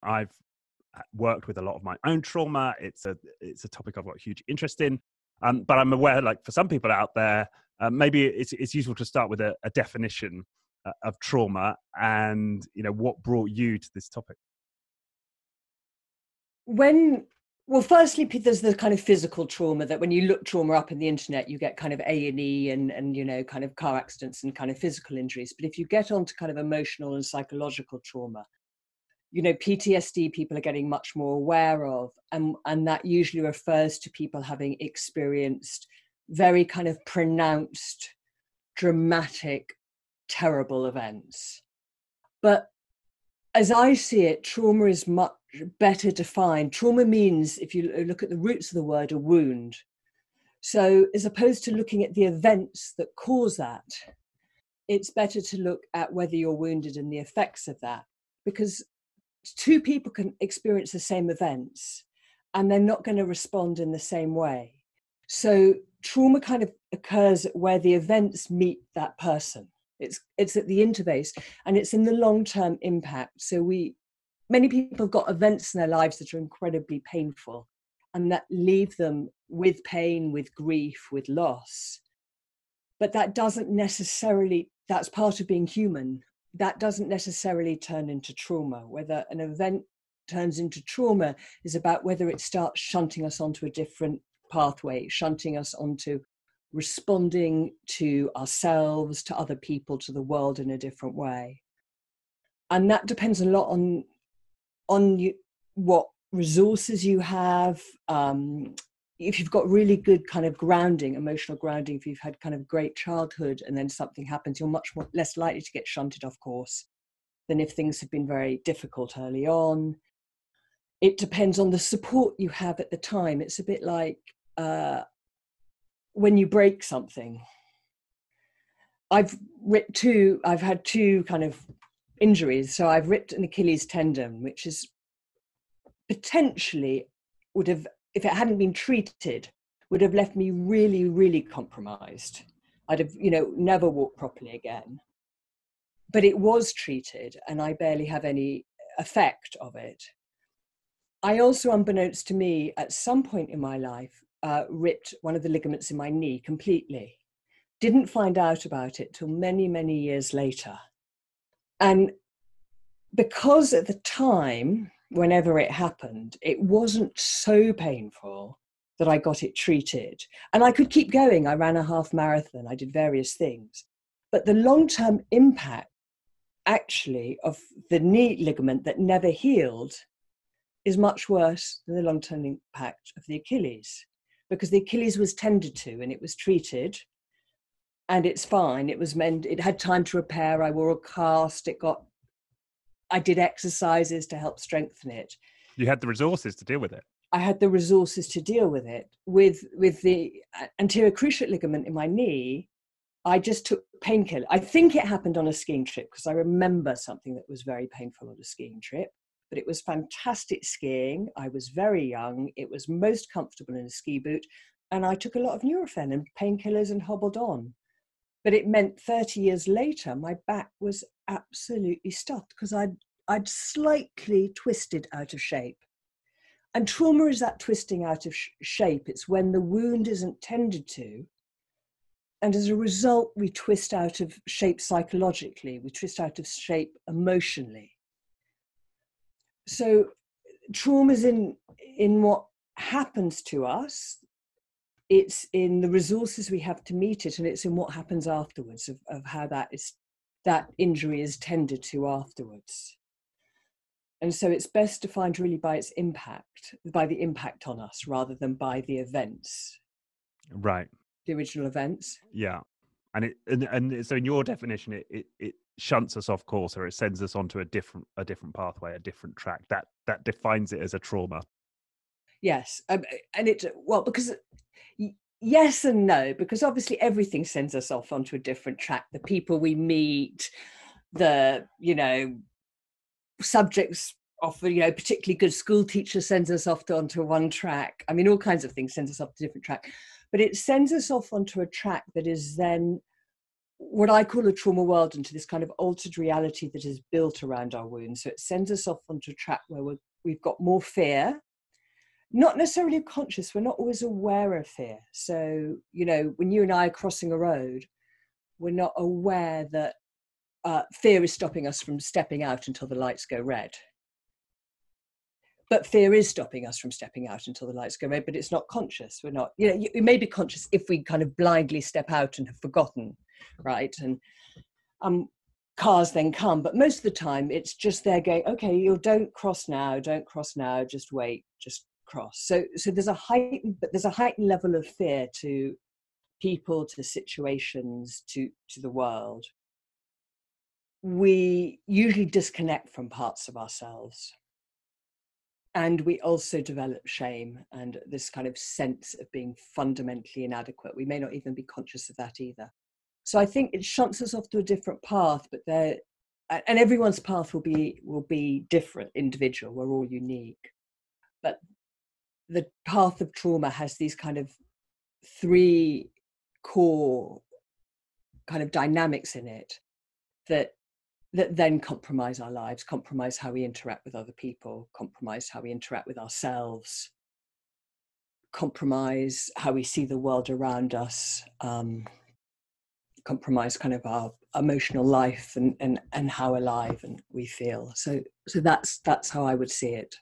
I've worked with a lot of my own trauma. It's a topic I've got a huge interest in. But I'm aware, like for some people out there, maybe it's useful to start with a definition of trauma, and what brought you to this topic. Well, firstly, there's the kind of physical trauma that when you look trauma up in the internet, you get kind of A&E and kind of car accidents and kind of physical injuries. But if you get onto kind of emotional and psychological trauma, PTSD people are getting much more aware of, and that usually refers to people having experienced very kind of pronounced, dramatic, terrible events. But as I see it, trauma is much better defined. Trauma means, if you look at the roots of the word, a wound. So as opposed to looking at the events that cause that, it's better to look at whether you're wounded and the effects of that. Because two people can experience the same events and they're not going to respond in the same way. So trauma kind of occurs where the events meet that person. It's at the interface, and it's in the long-term impact. So many people have got events in their lives that are incredibly painful and that leave them with pain, with grief, with loss. But that doesn't necessarily, that's part of being human. That doesn't necessarily turn into trauma. Whether an event turns into trauma is about whether it starts shunting us onto a different pathway, shunting us onto responding to ourselves, to other people, to the world in a different way. And that depends a lot on what resources you have. If you've got really good kind of grounding, emotional grounding, if you've had kind of great childhood and then something happens, you're much more less likely to get shunted off course than if things have been very difficult early on. It depends on the support you have at the time. It's a bit like when you break something. I've had two kind of injuries. So I've ripped an Achilles tendon, which is potentially would have, if it hadn't been treated, would have left me really, really compromised. I'd have, never walked properly again. But it was treated and I barely have any effect of it. I also, unbeknownst to me, at some point in my life, ripped one of the ligaments in my knee completely. Didn't find out about it till many, many years later. And because at the time, whenever it happened, it wasn't so painful that I got it treated. And I could keep going. I ran a half marathon. I did various things. But the long-term impact, actually, of the knee ligament that never healed is much worse than the long-term impact of the Achilles, because the Achilles was tended to and it was treated and it's fine. It was it had time to repair. I wore a cast. I did exercises to help strengthen it. You had the resources to deal with it. I had the resources to deal with it. With the anterior cruciate ligament in my knee, I just took painkiller. I think it happened on a skiing trip because I remember something that was very painful on a skiing trip, but it was fantastic skiing. I was very young. It was most comfortable in a ski boot. And I took a lot of Nurofen and painkillers and hobbled on. But it meant 30 years later, my back was absolutely stuffed because I'd slightly twisted out of shape. And trauma is that twisting out of shape. It's when the wound isn't tended to. And as a result, we twist out of shape psychologically. We twist out of shape emotionally. So trauma is in what happens to us. It's in the resources we have to meet it, and it's in what happens afterwards of how that injury is tended to afterwards. And so it's best defined really by its impact, by the impact on us rather than by the events. Right. The original events. Yeah. And so in your definition, it shunts us off course, or it sends us onto a different pathway, a different track. That defines it as a trauma. Yes. And because yes and no, because obviously everything sends us off onto a different track. The people we meet, the, subjects often, particularly good school teacher sends us off onto one track. I mean, all kinds of things sends us off to a different track. But it sends us off onto a track that is then what I call a trauma world, into this kind of altered reality that is built around our wounds. So it sends us off onto a track where we've got more fear, not necessarily conscious. We're not always aware of fear. So, you know, when you and I are crossing a road, we're not aware that fear is stopping us from stepping out until the lights go red. But fear is stopping us from stepping out until the lights go red, but it's not conscious. We're not, you know, it may be conscious if we kind of blindly step out and have forgotten, right? And cars then come, but most of the time it's just they're going, okay, you don't cross now, just wait, just cross. So there's a heightened level of fear to people, to situations, to the world. We usually disconnect from parts of ourselves. And we also develop shame and this kind of sense of being fundamentally inadequate. We may not even be conscious of that either. So I think it shunts us off to a different path, but and everyone's path will be different, individual. We're all unique. But the path of trauma has these kind of three core kind of dynamics in it that then compromise our lives, compromise how we interact with other people, compromise how we interact with ourselves, compromise how we see the world around us, compromise kind of our emotional life and how alive and we feel. So that's how I would see it.